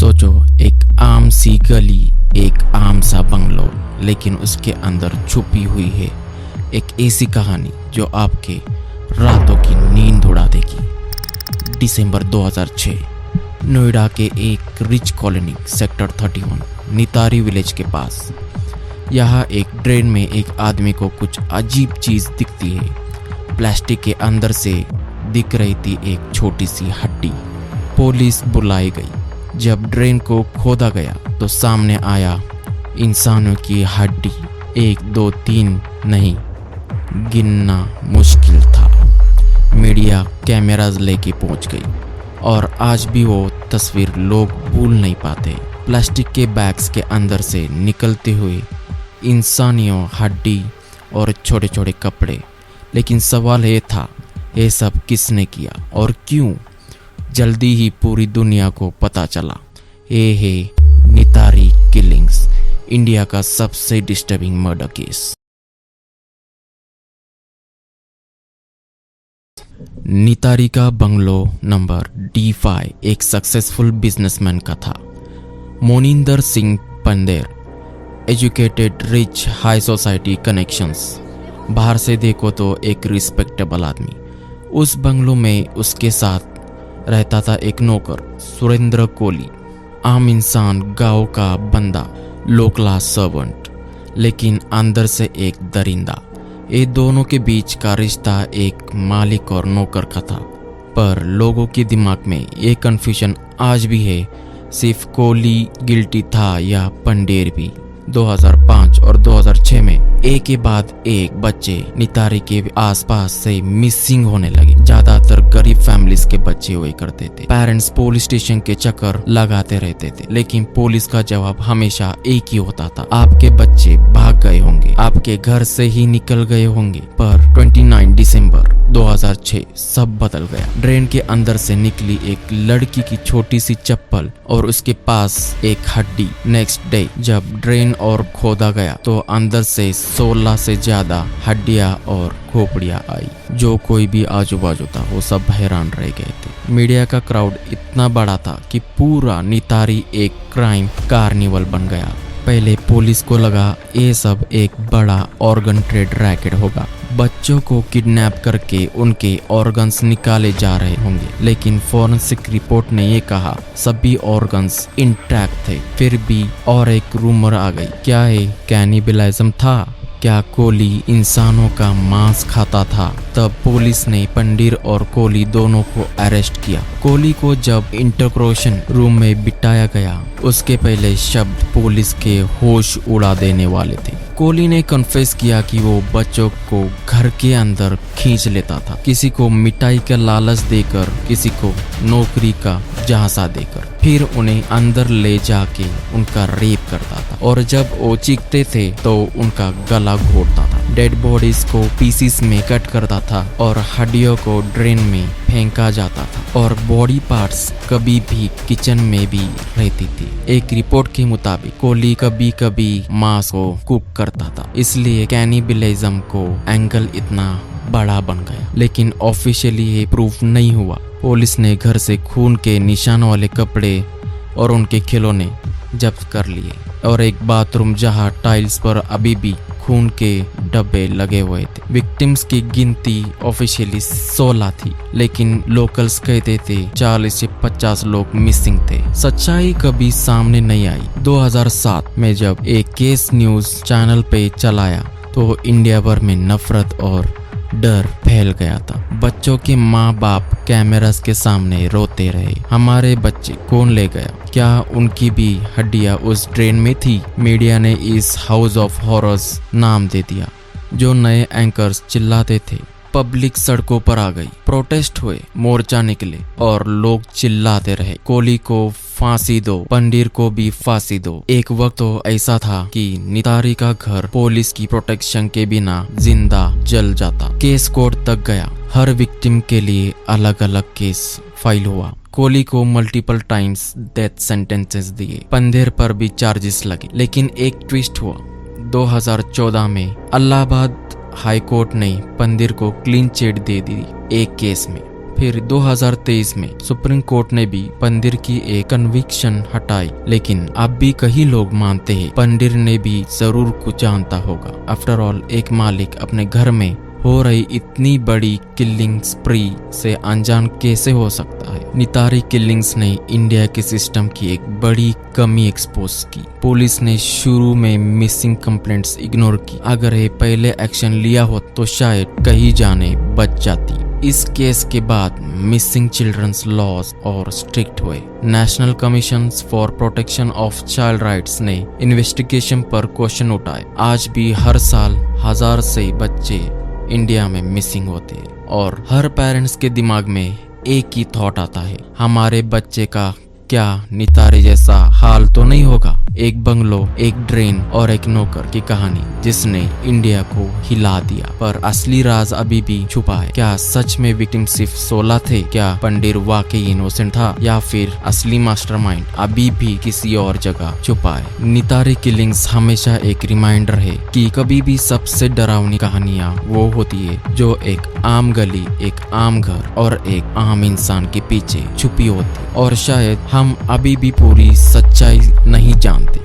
सोचो, एक आम सी गली, एक आम सा बंगलो, लेकिन उसके अंदर छुपी हुई है एक ऐसी कहानी जो आपके रातों की नींद उड़ा देगी। दिसंबर 2006 नोएडा के एक रिच कॉलोनी सेक्टर 31 नितारी विलेज के पास। यहाँ एक ड्रेन में एक आदमी को कुछ अजीब चीज दिखती है। प्लास्टिक के अंदर से दिख रही थी एक छोटी सी हड्डी। पुलिस बुलाई गई। जब ड्रेन को खोदा गया तो सामने आया इंसानों की हड्डी। 1, 2, 3 नहीं, गिनना मुश्किल था। मीडिया कैमरास लेके पहुंच गई और आज भी वो तस्वीर लोग भूल नहीं पाते। प्लास्टिक के बैग्स के अंदर से निकलते हुए इंसानियों हड्डी और छोटे छोटे कपड़े। लेकिन सवाल ये था, ये सब किसने किया और क्यों? जल्दी ही पूरी दुनिया को पता चला। ये है नितारी किलिंग्स, इंडिया का सबसे डिस्टर्बिंग मर्डर केस। नितारी का बंगलो नंबर D5 एक सक्सेसफुल बिजनेसमैन का था। Moninder Singh Pander, educated, rich, high society connections. बाहर से देखो तो एक रिस्पेक्टेबल आदमी। उस बंगलो में उसके साथ रहता था एक नौकर सुरेंद्र कोहली, आम इंसान, गांव का बंदा, लो क्लास सर्वेंट, लेकिन अंदर से एक दरिंदा। ये दोनों के बीच का रिश्ता एक मालिक और नौकर का था। पर लोगों के दिमाग में ये कंफ्यूजन आज भी है, सिर्फ कोहली गिल्टी था या पंडेर भी। 2005 और 2006 में एक के बाद एक बच्चे नितारी के आसपास से मिसिंग होने लगे। ज्यादातर गरीब फैमिलीज के बच्चे हुए करते थे। पेरेंट्स पुलिस स्टेशन के चक्कर लगाते रहते थे, लेकिन पुलिस का जवाब हमेशा एक ही होता था, आपके बच्चे भाग गए होंगे, आपके घर से ही निकल गए होंगे। पर 29 दिसंबर 2006 सब बदल गया। ड्रेन के अंदर से निकली एक लड़की की छोटी सी चप्पल और उसके पास एक हड्डी। नेक्स्ट डे जब ड्रेन और खोदा गया तो अंदर से 16 से ज्यादा हड्डियां और खोपड़ियां आई। जो कोई भी आजू बाजू था वो सब हैरान रह गए थे। मीडिया का क्राउड इतना बड़ा था कि पूरा नितारी एक क्राइम कार्निवल बन गया। पहले पुलिस को लगा ये सब एक बड़ा ऑर्गन ट्रेड रैकेट होगा, बच्चों को किडनैप करके उनके ऑर्गन्स निकाले जा रहे होंगे। लेकिन फॉरेंसिक रिपोर्ट ने ये कहा सभी ऑर्गन्स इंटैक्ट थे। फिर भी और एक रूमर आ गई। क्या है कैनिबलिज्म था? क्या कोहली इंसानों का मांस खाता था? तब पुलिस ने पंडीर और कोहली दोनों को अरेस्ट किया। कोहली को जब इंटरक्रोशन रूम में बिठाया गया, उसके पहले शब्द पुलिस के होश उड़ा देने वाले थे। कोहली ने कन्फेस किया कि वो बच्चों को घर के अंदर खींच लेता था, किसी को मिठाई का लालच देकर, किसी को नौकरी का झांसा देकर, फिर उन्हें अंदर ले जाके उनका रेप करता था और जब वो चीखते थे तो उनका गला घोटता था। डेड बॉडीज को पीसीस में कट करता था और हड्डियों को ड्रेन में फेंका जाता था और बॉडी पार्ट्स कभी भी किचन में भी रहती थी। एक रिपोर्ट के मुताबिक कोहली कभी कभी मांस को कुक करता था, इसलिए कैनिबलिज्म को एंगल इतना बड़ा बन गया। लेकिन ऑफिशियली ये प्रूफ नहीं हुआ। पुलिस ने घर से खून के निशान वाले कपड़े और उनके खिलौने जब्त कर लिए और एक बाथरूम जहां टाइल्स पर अभी भी खून के डब्बे लगे हुए थे। विक्टिम्स की गिनती ऑफिशियली 16 थी, लेकिन लोकल्स कहते थे 40 से 50 लोग मिसिंग थे। सच्चाई कभी सामने नहीं आई। 2007 में जब एक केस न्यूज चैनल पे चलाया तो इंडिया भर में नफरत और डर फैल गया था। बच्चों के माँ बाप कैमरास के सामने रोते रहे, हमारे बच्चे कौन ले गया? क्या उनकी भी हड्डियां उस ड्रेन में थी? मीडिया ने इस हाउस ऑफ हॉरर्स नाम दे दिया। जो नए एंकर्स चिल्लाते थे, पब्लिक सड़कों पर आ गई, प्रोटेस्ट हुए, मोर्चा निकले और लोग चिल्लाते रहे, कोहली को फांसी दो, पंडीर को भी फांसी दो। एक वक्त तो ऐसा था कि नितारी का घर पुलिस की प्रोटेक्शन के बिना जिंदा जल जाता। केस कोर्ट तक गया। हर विक्टिम के लिए अलग अलग केस फाइल हुआ। कोहली को मल्टीपल टाइम्स डेथ सेंटेंसेस दिए, पंदेर पर भी चार्जेस लगे। लेकिन एक ट्विस्ट हुआ। 2014 में इलाहाबाद हाई कोर्ट ने पंदेर को क्लीन चिट दे दी एक केस में। फिर 2023 में सुप्रीम कोर्ट ने भी पंडिर की एक कन्विक्शन हटाई, लेकिन अब भी कई लोग मानते हैं पंडिर ने भी जरूर कुछ जानता होगा। आफ्टर ऑल, एक मालिक अपने घर में हो रही इतनी बड़ी किलिंग स्प्री से अनजान कैसे हो सकता है। नितारी किलिंग्स ने इंडिया के सिस्टम की एक बड़ी कमी एक्सपोज की। पुलिस ने शुरू में मिसिंग कंप्लेंट्स इग्नोर की। अगर ये पहले एक्शन लिया हो तो शायद कई जाने बच जाती। इस केस के बाद मिसिंग चिल्ड्रंस लॉज और स्ट्रिक्ट हुए। National commission for protection of child rights ने इन्वेस्टिगेशन पर क्वेश्चन उठाए। आज भी हर साल 1000 से बच्चे इंडिया में मिसिंग होते हैं और हर पेरेंट्स के दिमाग में एक ही थॉट आता है, हमारे बच्चे का क्या नितारी जैसा हाल तो नहीं होगा। एक बंगलो, एक ड्रेन और एक नौकर की कहानी जिसने इंडिया को हिला दिया, पर असली राज अभी भी छुपा है। क्या सच में विक्टिम सिर्फ 16 थे? क्या पंडिर वाकई इनोसेंट था या फिर असली मास्टरमाइंड अभी भी किसी और जगह छुपा है? नितारी किलिंग्स हमेशा एक रिमाइंडर है कि कभी भी सबसे डरावनी कहानियां वो होती है जो एक आम गली, एक आम घर और एक आम इंसान के पीछे छुपी होती, और शायद हम अभी भी पूरी सच्चाई नहीं जानते।